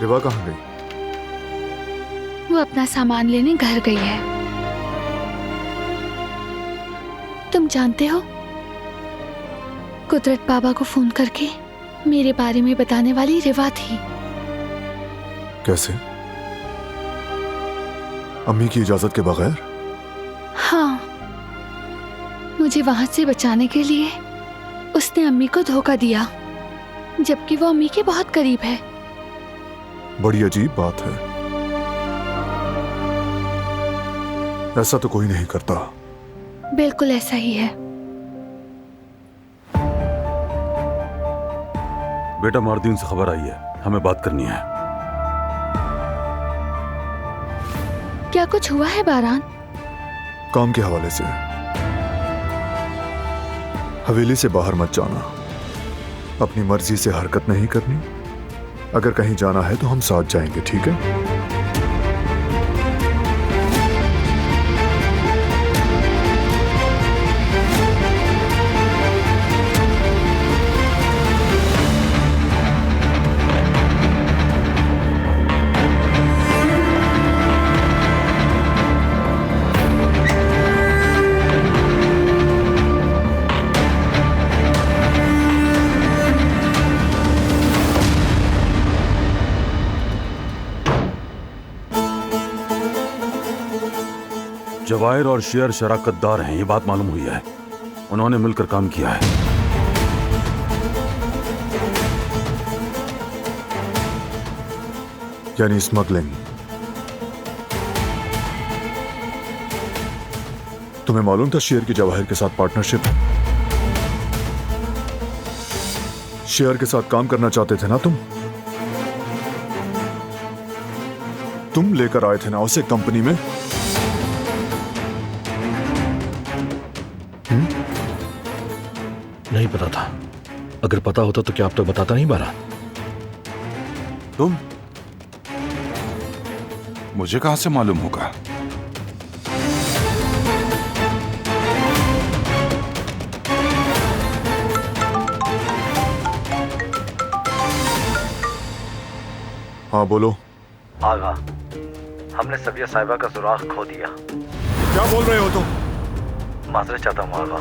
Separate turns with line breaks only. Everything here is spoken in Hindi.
रिवा कहाँ गई?
वो अपना सामान लेने घर गई है। तुम जानते हो, कुदरत बाबा को फोन करके मेरे बारे में बताने वाली रिवा थी।
कैसे? अम्मी की इजाजत के बगैर?
हाँ, मुझे वहां से बचाने के लिए उसने अम्मी को धोखा दिया, जबकि वो अम्मी के बहुत करीब है।
बड़ी अजीब बात है। ऐसा तो कोई नहीं करता।
बिल्कुल ऐसा ही है।
बेटा, मारदीन से खबर आई है, हमें बात करनी है।
क्या कुछ हुआ है बारान?
काम के हवाले से। हवेली से बाहर मत जाना, अपनी मर्जी से हरकत नहीं करनी। अगर कहीं जाना है तो हम साथ जाएंगे, ठीक है?
जवाहिर और शेर शराकतदार हैं, ये बात मालूम हुई है। उन्होंने मिलकर काम किया है।
यानी स्मगलिंग। तुम्हें मालूम था शेर की जवाहिर के साथ पार्टनरशिप है? शेर के साथ काम करना चाहते थे ना तुम लेकर आए थे ना उसे कंपनी में?
नहीं पता था। अगर पता होता तो क्या अब तक बताता नहीं बारान?
तुम? मुझे कहां से मालूम होगा?
हाँ बोलो।
आगा, हमने सबिया साहिबा का सुराग खो दिया।
क्या बोल रहे हो तुम?
माजरत चाहता हूँ आगा।